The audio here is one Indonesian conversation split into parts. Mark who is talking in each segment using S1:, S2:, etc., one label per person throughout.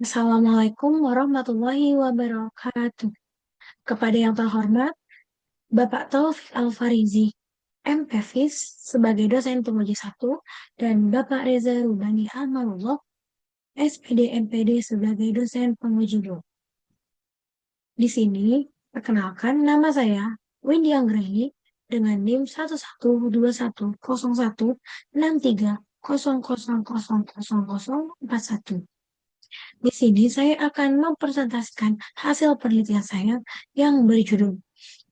S1: Assalamualaikum warahmatullahi wabarakatuh. Kepada yang terhormat, Bapak Taufik Al-Farizi, MPhis sebagai dosen penguji 1, dan Bapak Reza Rubani Amalullah, SPD MPD sebagai dosen penguji 2. Di sini, perkenalkan nama saya, Windy Anggraini, dengan NIM 1121016300000041. Di sini saya akan mempresentasikan hasil penelitian saya yang berjudul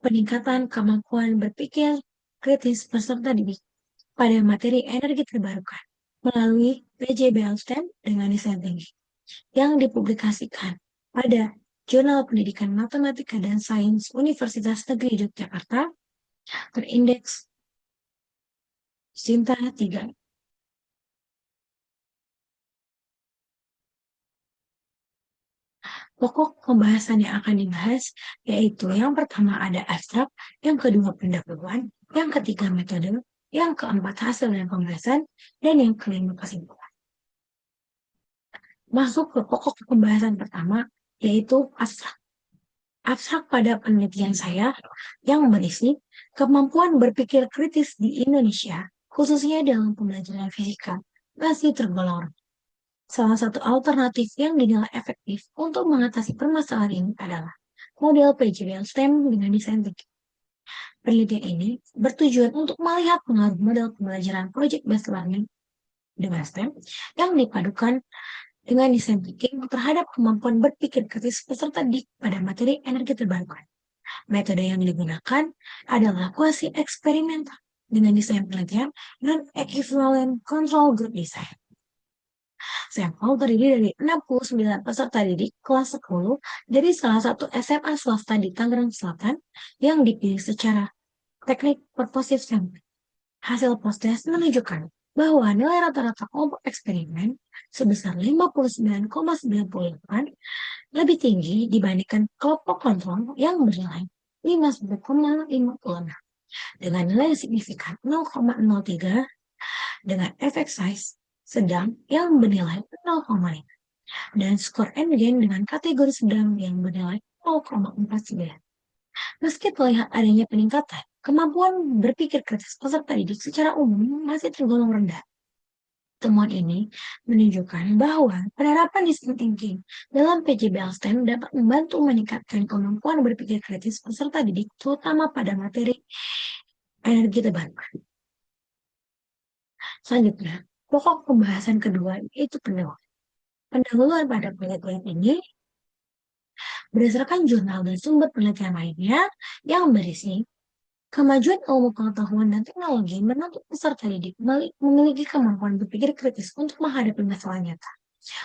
S1: Peningkatan Kemampuan Berpikir Kritis Peserta Didik pada Materi Energi Terbarukan melalui PJBL STEM dengan desain tinggi yang dipublikasikan pada Jurnal Pendidikan Matematika dan Sains Universitas Negeri Yogyakarta terindeks Sinta 3. Pokok pembahasan yang akan dibahas yaitu yang pertama ada abstrak, yang kedua pendahuluan, yang ketiga metode, yang keempat hasil dan pembahasan, dan yang kelima kesimpulan. Masuk ke pokok pembahasan pertama yaitu abstrak. Abstrak pada penelitian saya yang berisi kemampuan berpikir kritis di Indonesia, khususnya dalam pembelajaran fisika, masih tergolong rendah. Salah satu alternatif yang dinilai efektif untuk mengatasi permasalahan ini adalah model PJBL STEM dengan desain tinggi. Penelitian ini bertujuan untuk melihat pengaruh model pembelajaran Project Based Learning dengan STEM yang dipadukan dengan desain thinking terhadap kemampuan berpikir kritis peserta didik pada materi energi terbarukan. Metode yang digunakan adalah kuasi eksperimental dengan desain penelitian dan equivalent control group design. Sampel terdiri dari 69 peserta didik kelas 10 dari salah satu SMA swasta di Tangerang Selatan yang dipilih secara teknik purposive sampling. Hasil post-test menunjukkan bahwa nilai rata-rata kelompok eksperimen sebesar 59,98 lebih tinggi dibandingkan kelompok kontrol yang bernilai 59,56 dengan nilai signifikan 0,03 dengan efek size sedang yang bernilai 0,5 dan skor endgain dengan kategori sedang yang bernilai 0,49. Meski terlihat adanya peningkatan, kemampuan berpikir kritis peserta didik secara umum masih tergolong rendah. Temuan ini menunjukkan bahwa penerapan design thinking dalam PJBL STEM dapat membantu meningkatkan kemampuan berpikir kritis peserta didik, terutama pada materi energi terbarukan. Selanjutnya, pokok pembahasan kedua yaitu pendahuluan. Pendahuluan pada penelitian ini berdasarkan jurnal dan sumber penelitian lainnya yang berisi kemajuan ilmu pengetahuan dan teknologi menuntut peserta didik memiliki kemampuan berpikir kritis untuk menghadapi masalah nyata.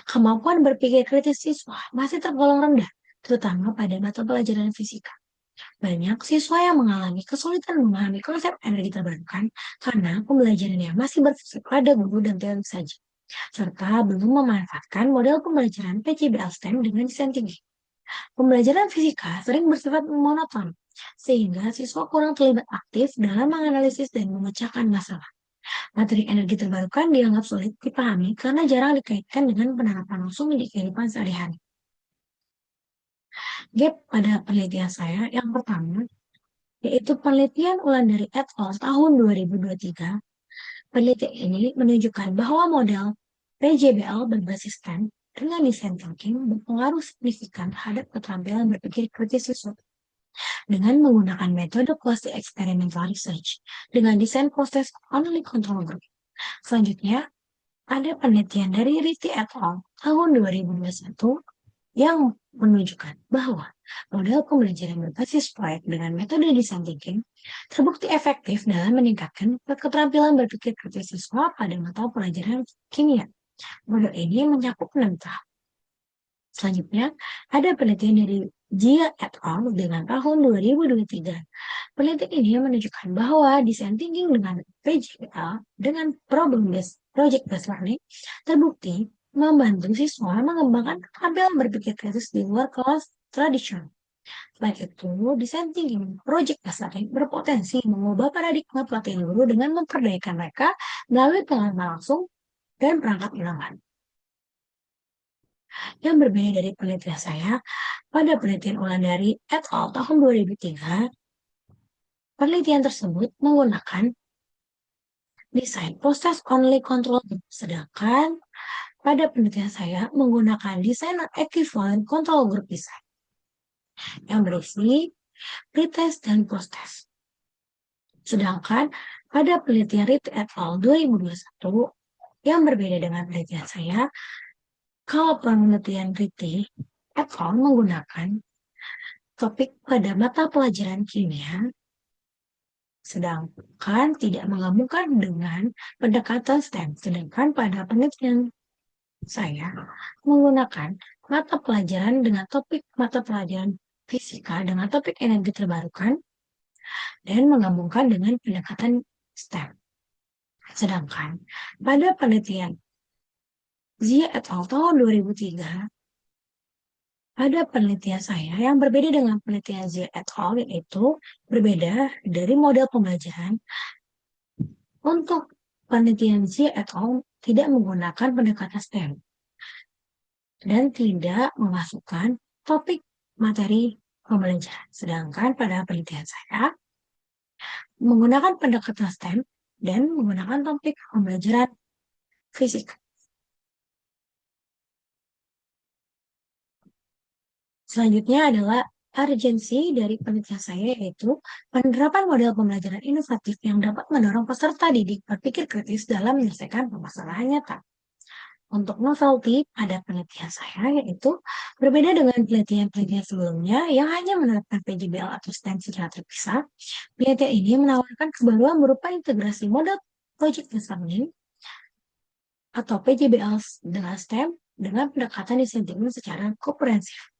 S1: Kemampuan berpikir kritis siswa masih tergolong rendah, terutama pada mata pelajaran fisika. Banyak siswa yang mengalami kesulitan memahami konsep energi terbarukan karena pembelajarannya masih berfokus pada guru dan teori saja, serta belum memanfaatkan model pembelajaran PJBL STEM dengan desain tinggi. Pembelajaran fisika sering bersifat monoton, sehingga siswa kurang terlibat aktif dalam menganalisis dan memecahkan masalah. Materi energi terbarukan dianggap sulit dipahami karena jarang dikaitkan dengan penerapan langsung di kehidupan sehari-hari. Gap pada penelitian saya yang pertama, yaitu penelitian Wulandari et al. Tahun 2023. Penelitian ini menunjukkan bahwa model PJBL berbasis STEM dengan desain thinking berpengaruh signifikan terhadap keterampilan berpikir kritis siswa dengan menggunakan metode quasi experimental research dengan desain proses only control group. Selanjutnya, ada penelitian dari Riti et al. Tahun 2021 yang menunjukkan bahwa model pembelajaran berbasis proyek dengan metode design thinking terbukti efektif dalam meningkatkan keterampilan berpikir kritis siswa pada mata pelajaran kimia. Model ini mencakup 6 tahap. Selanjutnya, ada penelitian dari Jia et al. Dengan tahun 2023. Penelitian ini menunjukkan bahwa desain thinking dengan PJBL dengan project based learning terbukti membantu siswa mengembangkan keterampilan berpikir kritis di luar kelas tradisional. Selain itu, desain thinking project based learning berpotensi mengubah paradigma pelatihan guru dengan memperdayakan mereka melalui pengalaman langsung dan perangkat undangan. Yang berbeda dari penelitian saya, pada penelitian Wulandari et al. Tahun 2003, penelitian tersebut menggunakan desain process only control group, sedangkan pada penelitian saya menggunakan desain equivalent control group design yang berisi pretest dan post-test. Sedangkan pada penelitian Reed et al. 2021 yang berbeda dengan penelitian saya, kalau penelitian Reed et al. Menggunakan topik pada mata pelajaran kimia, sedangkan tidak menggabungkan dengan pendekatan STEM. Sedangkan pada penelitian saya menggunakan mata pelajaran dengan topik mata pelajaran fisika dengan topik energi terbarukan dan menggabungkan dengan pendekatan STEM. Sedangkan pada penelitian Zia et al. Tahun 2003, ada penelitian saya yang berbeda dengan penelitian Zia et al. Yaitu berbeda dari model pembelajaran. Untuk penelitian Zia et al. Tidak menggunakan pendekatan STEM dan tidak memasukkan topik materi pembelajaran. Sedangkan pada penelitian saya menggunakan pendekatan STEM dan menggunakan topik pembelajaran fisika. Selanjutnya adalah urgensi dari penelitian saya, yaitu penerapan model pembelajaran inovatif yang dapat mendorong peserta didik berpikir kritis dalam menyelesaikan permasalahan nyata. Untuk novelty pada penelitian saya, yaitu berbeda dengan penelitian-penelitian sebelumnya yang hanya menerapkan PJBL atau STEM secara terpisah. Penelitian ini menawarkan kebaruan berupa integrasi model project learning atau PJBL dengan STEM dengan pendekatan desain secara komprehensif.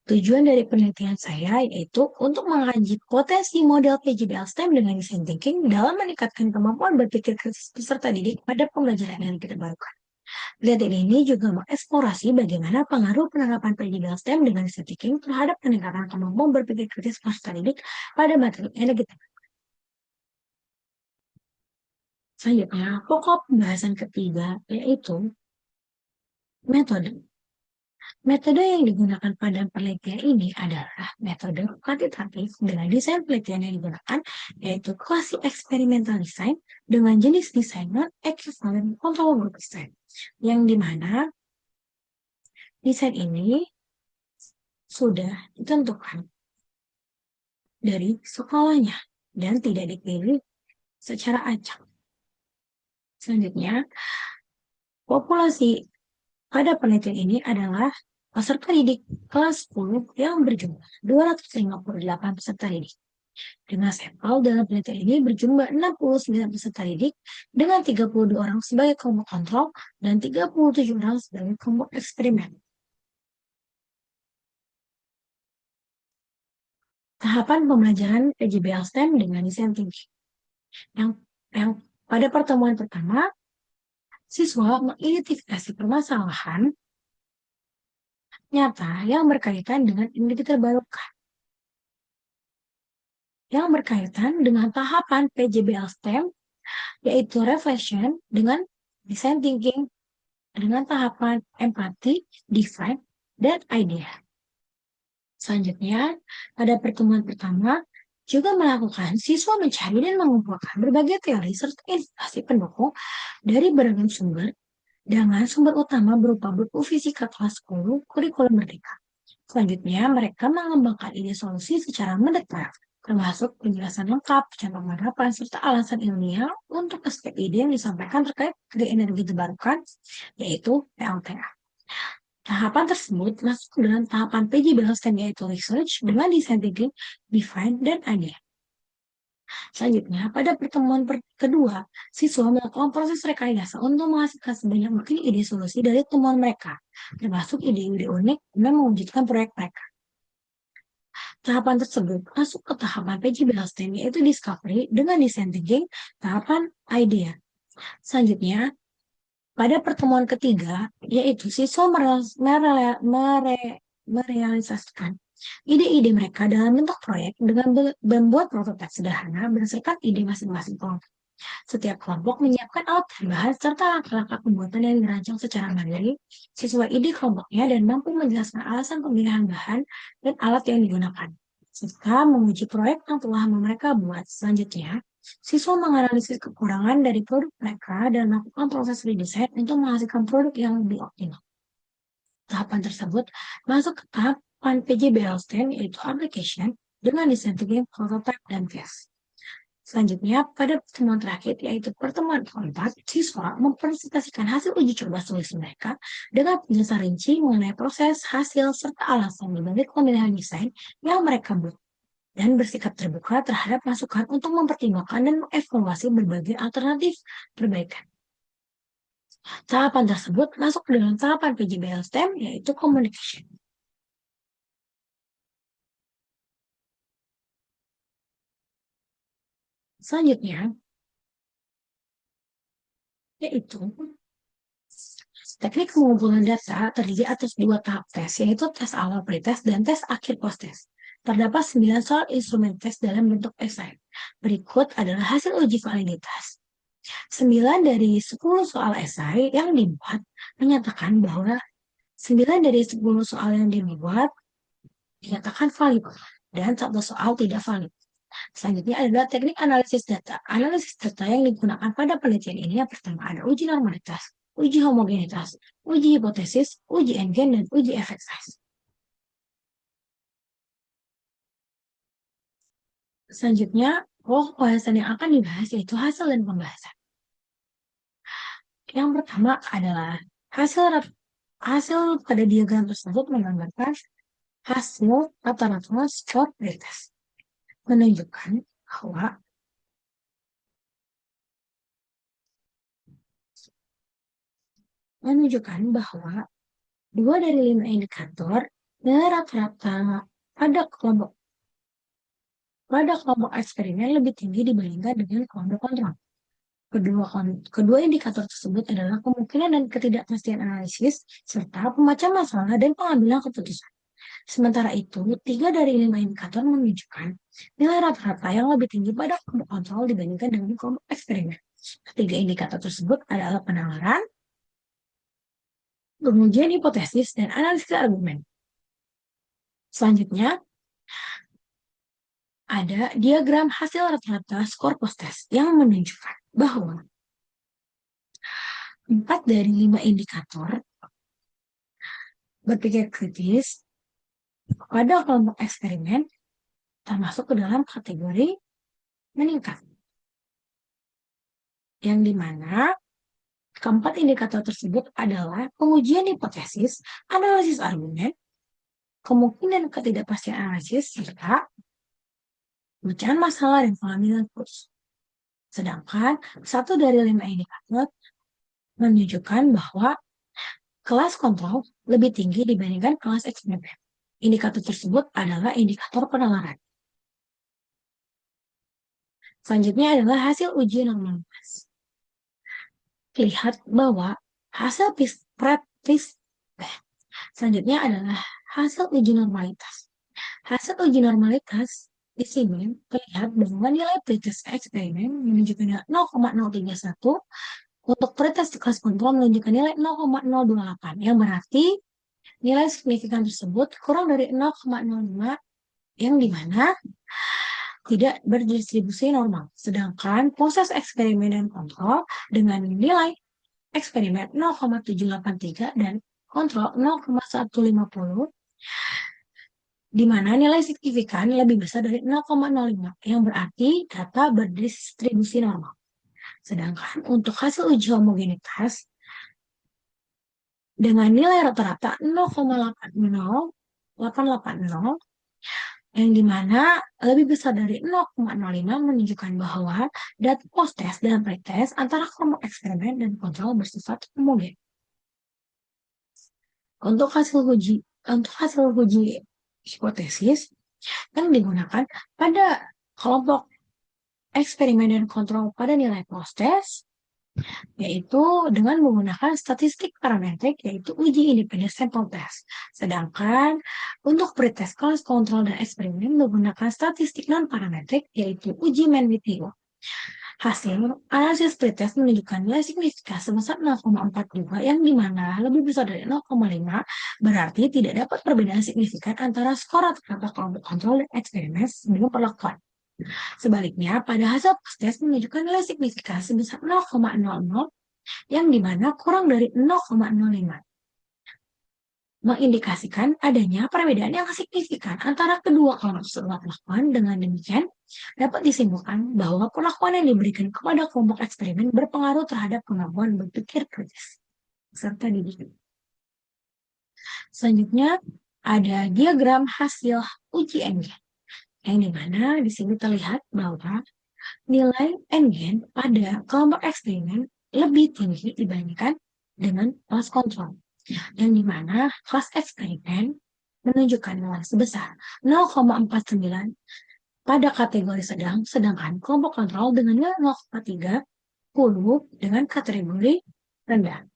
S1: Tujuan dari penelitian saya yaitu untuk mengkaji potensi model PJBL STEM dengan design thinking dalam meningkatkan kemampuan berpikir kritis peserta didik pada pembelajaran yang kita terbarukan. Penelitian ini juga mengeksplorasi bagaimana pengaruh penerapan PJBL STEM dengan design thinking terhadap peningkatan kemampuan berpikir kritis peserta didik pada materi yang kita terbarukan. Selanjutnya, pokok pembahasan ketiga yaitu metode. Metode yang digunakan pada penelitian ini adalah metode kuantitatif dengan desain penelitian yang digunakan yaitu quasi experimental design dengan jenis desain non-equivalent control group design, yang dimana desain ini sudah ditentukan dari sekolahnya dan tidak dipilih secara acak. Selanjutnya, populasi pada penelitian ini adalah peserta didik kelas 10 yang berjumlah 258 peserta didik. Dengan sampel dalam penelitian ini berjumlah 69 peserta didik dengan 32 orang sebagai kelompok kontrol dan 37 orang sebagai kelompok eksperimen. Tahapan pembelajaran PJBL STEM dengan desain thinking. Yang pada pertemuan pertama, siswa mengidentifikasi permasalahan nyata yang berkaitan dengan energi terbarukan, yang berkaitan dengan tahapan PJBL STEM, yaitu reflection dengan design thinking, dengan tahapan empati, define, dan idea. Selanjutnya, pada pertemuan pertama, juga melakukan siswa mencari dan mengumpulkan berbagai teori serta informasi pendukung dari beragam sumber dengan sumber utama berupa buku fisika kelas 10 kurikulum merdeka. Selanjutnya, mereka mengembangkan ide solusi secara mendetail, termasuk penjelasan lengkap, contoh penerapan, serta alasan ilmiah untuk setiap ide yang disampaikan terkait energi terbarukan, yaitu PLTA. Tahapan tersebut masuk dalam tahapan PJBL STEM, yaitu research dengan design thinking, define, dan idea. Selanjutnya, pada pertemuan kedua, siswa melakukan proses rekayasa untuk menghasilkan sebanyak mungkin ide solusi dari temuan mereka, termasuk ide-ide unik dan mewujudkan proyek mereka. Tahapan tersebut masuk ke tahapan PJBL STEM, yaitu discovery dengan design thinking, tahapan idea. Selanjutnya, pada pertemuan ketiga, yaitu siswa merealisasikan ide-ide mereka dalam bentuk proyek dengan membuat prototipe sederhana berdasarkan ide masing-masing kelompok. Setiap kelompok menyiapkan alat tambahan serta langkah-langkah pembuatan yang dirancang secara mandiri sesuai ide kelompoknya dan mampu menjelaskan alasan pemilihan bahan dan alat yang digunakan, serta menguji proyek yang telah mereka buat. Selanjutnya, siswa menganalisis kekurangan dari produk mereka dan melakukan proses redesign untuk menghasilkan produk yang lebih optimal. Tahapan tersebut masuk ke tahapan PJBL STEM, yaitu application, dengan desain thinking, prototype, dan test. Selanjutnya, pada pertemuan terakhir, yaitu pertemuan keempat, siswa mempresentasikan hasil uji coba tulis mereka dengan penjelasan rinci mengenai proses, hasil, serta alasan dibalik pemilihan desain yang mereka buat, dan bersikap terbuka terhadap masukan untuk mempertimbangkan dan mengevaluasi berbagai alternatif perbaikan. Tahapan tersebut masuk ke dalam tahapan PJBL STEM, yaitu communication. Selanjutnya, yaitu teknik pengumpulan data terdiri atas dua tahap tes, yaitu tes awal pretest dan tes akhir post-test. Terdapat 9 soal instrumen tes dalam bentuk esai. Berikut adalah hasil uji validitas. 9 dari 10 soal esai yang dibuat menyatakan bahwa 9 dari 10 soal yang dibuat dinyatakan valid dan satu soal tidak valid. Selanjutnya adalah teknik analisis data. Analisis data yang digunakan pada penelitian ini yang pertama ada uji normalitas, uji homogenitas, uji hipotesis, uji endgame, dan uji efek size. Selanjutnya, pembahasan yang akan dibahas yaitu hasil dan pembahasan. Yang pertama adalah hasil pada diagram tersebut menggambarkan hasil rata-rata skor pretest, menunjukkan bahwa 2 dari 5 indikator nilai rata-rata pada kelompok eksperimen lebih tinggi dibandingkan dengan kelompok kontrol. Kedua indikator tersebut adalah kemungkinan dan ketidakpastian analisis, serta pemecah masalah dan pengambilan keputusan. Sementara itu, 3 dari 5 indikator menunjukkan nilai rata-rata yang lebih tinggi pada kelompok kontrol dibandingkan dengan kelompok eksperimen. Ketiga indikator tersebut adalah penalaran, pengujian hipotesis, dan analisis argumen. Selanjutnya, ada diagram hasil rata-rata skor post-test yang menunjukkan bahwa 4 dari 5 indikator berpikir kritis pada kelompok eksperimen termasuk ke dalam kategori meningkat. Yang dimana keempat indikator tersebut adalah pengujian hipotesis, analisis argumen, kemungkinan ketidakpastian analisis, serta pemecahan masalah dan pengambilan keputusan. Sedangkan 1 dari 5 indikator menunjukkan bahwa kelas kontrol lebih tinggi dibandingkan kelas eksperimen. Indikator tersebut adalah indikator penalaran. Selanjutnya adalah hasil uji normalitas. Lihat bahwa hasil selanjutnya adalah hasil uji normalitas. Hasil uji normalitas di sini terlihat bahwa nilai pretest eksperimen menunjukkan 0,031, untuk pretest kelas kontrol menunjukkan nilai 0,028, yang berarti nilai signifikan tersebut kurang dari 0,05, yang dimana tidak berdistribusi normal. Sedangkan proses eksperimen dan kontrol dengan nilai eksperimen 0,783 dan kontrol 0,150, di mana nilai signifikan lebih besar dari 0,05, yang berarti data berdistribusi normal. Sedangkan untuk hasil uji homogenitas dengan nilai rata-rata 0,880, yang dimana lebih besar dari 0,05 menunjukkan bahwa data post-test dan pretest antara kelompok eksperimen dan kontrol bersifat homogen. Untuk hasil uji hipotesis yang digunakan pada kelompok eksperimen dan kontrol pada nilai post-test, yaitu dengan menggunakan statistik parametrik, yaitu uji independen sample test. Sedangkan untuk pretest kelas kontrol dan eksperimen menggunakan statistik non-parametrik, yaitu uji Mann-Whitney. Hasil analisis pretest menunjukkan nilai signifikan sebesar 0,42 yang dimana lebih besar dari 0,5 berarti tidak dapat perbedaan signifikan antara skor rata-rata kelompok kontrol dan eksperimen sebelum perlakuan. Sebaliknya, pada hasil pretest menunjukkan nilai signifikan sebesar 0,00 yang dimana kurang dari 0,05 mengindikasikan adanya perbedaan yang signifikan antara kedua kelompok setelah perlakuan. Dengan demikian, dapat disimpulkan bahwa perlakuan yang diberikan kepada kelompok eksperimen berpengaruh terhadap kemampuan berpikir kritis serta didik. Selanjutnya, ada diagram hasil uji NGen, yang dimana di sini terlihat bahwa nilai NGen pada kelompok eksperimen lebih tinggi dibandingkan dengan kelas kontrol, yang dimana kelas eksperimen menunjukkan nilai sebesar 0,49 pada kategori sedang, sedangkan kelompok kontrol dengan nilai 0,30 dengan kategori rendah.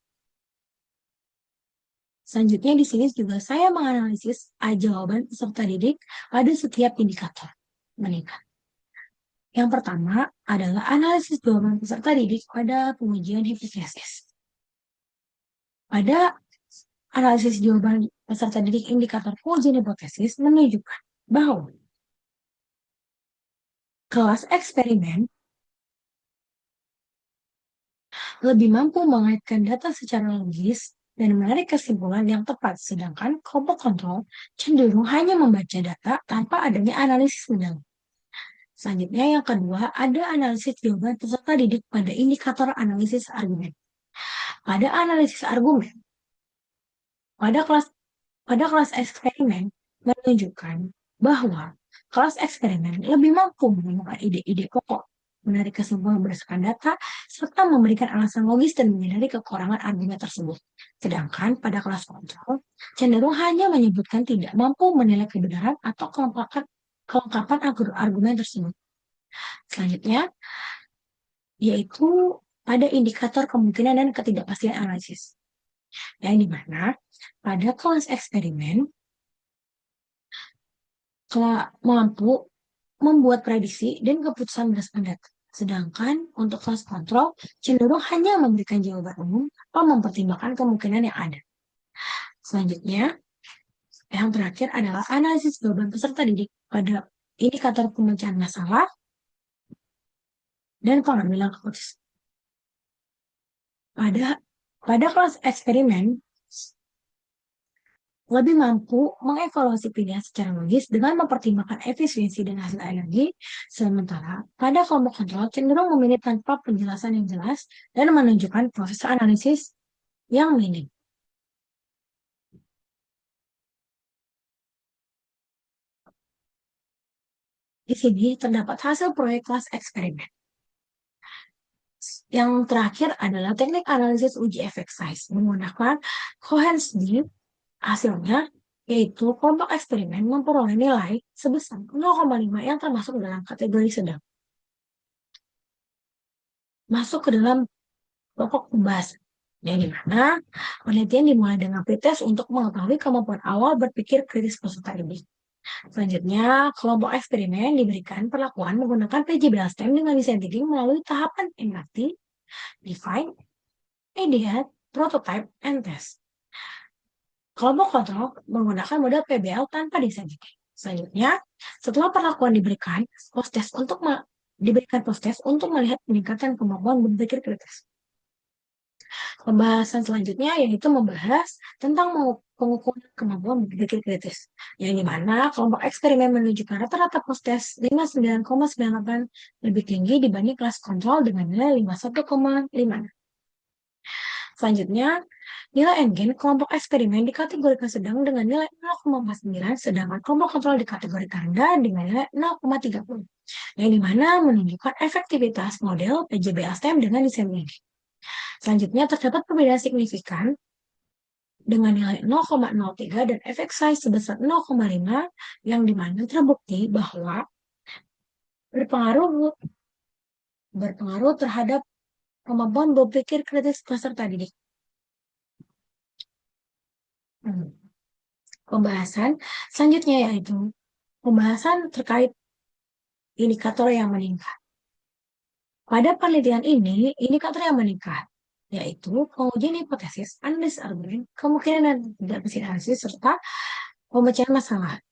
S1: Selanjutnya di sini juga saya menganalisis jawaban peserta didik pada setiap indikator meningkat. Yang pertama adalah analisis jawaban peserta didik pada pengujian hipotesis. Pada analisis jawaban peserta didik indikator pengujian hipotesis menunjukkan bahwa kelas eksperimen lebih mampu mengaitkan data secara logis dan menarik kesimpulan yang tepat, sedangkan kelompok kontrol cenderung hanya membaca data tanpa adanya analisis mendalam. Selanjutnya yang kedua, ada analisis jawaban peserta didik pada indikator analisis argumen. Pada analisis argumen, pada kelas eksperimen menunjukkan bahwa kelas eksperimen lebih mampu menemukan ide-ide pokok, menarik kesimpulan berdasarkan data, serta memberikan alasan logis dan menyadari kekurangan argumen tersebut. Sedangkan pada kelas kontrol, cenderung hanya menyebutkan tidak mampu menilai kebenaran atau kelengkapan argumen tersebut. Selanjutnya, yaitu pada indikator kemungkinan dan ketidakpastian analisis, yang dimana pada kelas eksperimen mampu membuat prediksi dan keputusan berdasarkan data. Sedangkan untuk kelas kontrol cenderung hanya memberikan jawaban umum atau mempertimbangkan kemungkinan yang ada. Selanjutnya, yang terakhir adalah analisis jawaban peserta didik pada indikator pemecahan masalah dan pengambilan keputusan. Pada kelas eksperimen, lebih mampu mengevaluasi pilihan secara logis dengan mempertimbangkan efisiensi dan hasil energi, sementara pada kelompok kontrol cenderung memilih tanpa penjelasan yang jelas dan menunjukkan proses analisis yang minim. Di sini terdapat hasil proyek kelas eksperimen. Yang terakhir adalah teknik analisis uji efek size menggunakan Cohen's d. Hasilnya yaitu kelompok eksperimen memperoleh nilai sebesar 0,5 yang termasuk dalam kategori sedang. Masuk ke dalam pokok pembahasan, yang dimana penelitian dimulai dengan pretest untuk mengetahui kemampuan awal berpikir kritis peserta didik. Selanjutnya, kelompok eksperimen diberikan perlakuan menggunakan PJBL-STEM dengan desain thinking melalui tahapan inverti, define, ideate, prototype, and test. Kelompok kontrol menggunakan model PBL tanpa desain thinking. Selanjutnya, setelah perlakuan diberikan post-test untuk melihat peningkatan kemampuan berpikir kritis. Pembahasan selanjutnya yaitu membahas tentang pengukuran kemampuan berpikir kritis, yang dimana kelompok eksperimen menunjukkan rata-rata post-test 59,98 lebih tinggi dibanding kelas kontrol dengan nilai 51,5. Selanjutnya, nilai NGen kelompok eksperimen dikategorikan sedang dengan nilai 0,49, sedangkan kelompok kontrol dikategorikan rendah dengan nilai 0,30, yang dimana menunjukkan efektivitas model PJBL-STEM dengan desain thinking. Selanjutnya, terdapat perbedaan signifikan dengan nilai 0,03 dan efek size sebesar 0,5 yang dimana terbukti bahwa berpengaruh terhadap kemampuan berpikir kritis peserta didik. Pembahasan selanjutnya yaitu pembahasan terkait indikator yang meningkat. Pada penelitian ini, indikator yang meningkat, yaitu pengujian hipotesis, analisis argumen, kemungkinan dan tidak analisis, serta pemecahan masalah.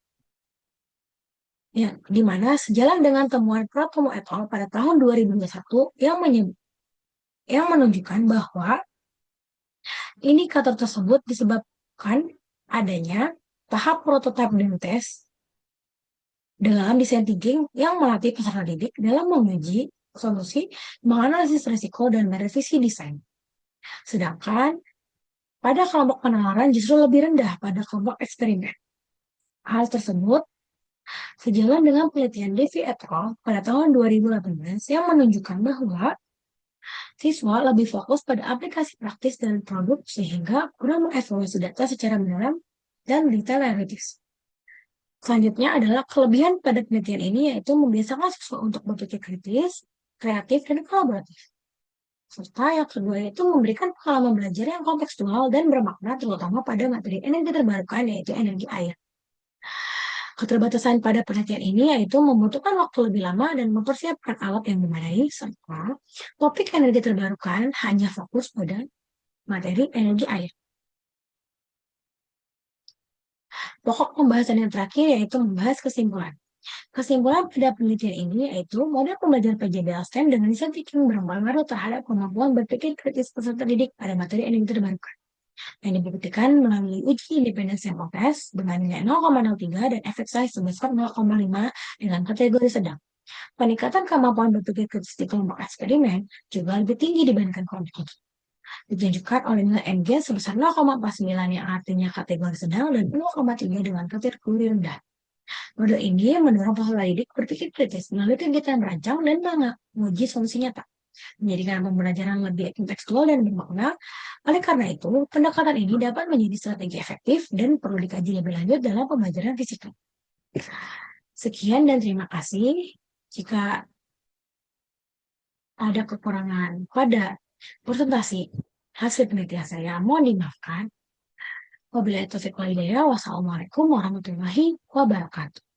S1: Ya, di mana sejalan dengan temuan Pratomo et al. Pada tahun 2021 yang menunjukkan bahwa indikator tersebut disebabkan adanya tahap prototype dan tes dalam desain thinking yang melatih peserta didik dalam menguji solusi, menganalisis risiko, dan merevisi desain. Sedangkan pada kelompok penalaran justru lebih rendah pada kelompok eksperimen. Hal tersebut sejalan dengan penelitian Devi et al. Pada tahun 2018 yang menunjukkan bahwa siswa lebih fokus pada aplikasi praktis dan produk sehingga kurang mengevaluasi data secara mendalam dan detail analitis. Selanjutnya adalah kelebihan pada penelitian ini yaitu membiasakan siswa untuk berpikir kritis, kreatif, dan kolaboratif. Serta yang kedua itu memberikan pengalaman belajar yang kontekstual dan bermakna terutama pada materi energi terbarukan yaitu energi air. Keterbatasan pada penelitian ini yaitu membutuhkan waktu lebih lama dan mempersiapkan alat yang memadai serta topik energi terbarukan hanya fokus pada materi energi air. Pokok pembahasan yang terakhir yaitu membahas kesimpulan. Kesimpulan pada penelitian ini yaitu model pembelajaran PJBL STEM dengan desain thinking berpengaruh terhadap kemampuan berpikir kritis peserta didik pada materi energi terbarukan. Yang dibuktikan melalui uji independen sample test dengan nilai 0,03 dan effect size sebesar 0,5 dengan kategori sedang. Peningkatan kemampuan berpikir kritis di kelompok eksperimen juga lebih tinggi dibandingkan kelompok itu. Ditunjukkan oleh nilai NG sebesar 0,49 yang artinya kategori sedang dan 0,3 dengan kategori rendah. Model ini mendorong peserta didik berpikir kritis melalui kegiatan merancang dan menguji solusi nyata, menjadikan pembelajaran lebih kontekstual dan bermakna. Oleh karena itu, pendekatan ini dapat menjadi strategi efektif dan perlu dikaji lebih lanjut dalam pembelajaran fisika. Sekian dan terima kasih. Jika ada kekurangan pada presentasi hasil penelitian saya, mohon dimaafkan. Wabillahi taufiq wal hidayah. Wassalamualaikum warahmatullahi wabarakatuh.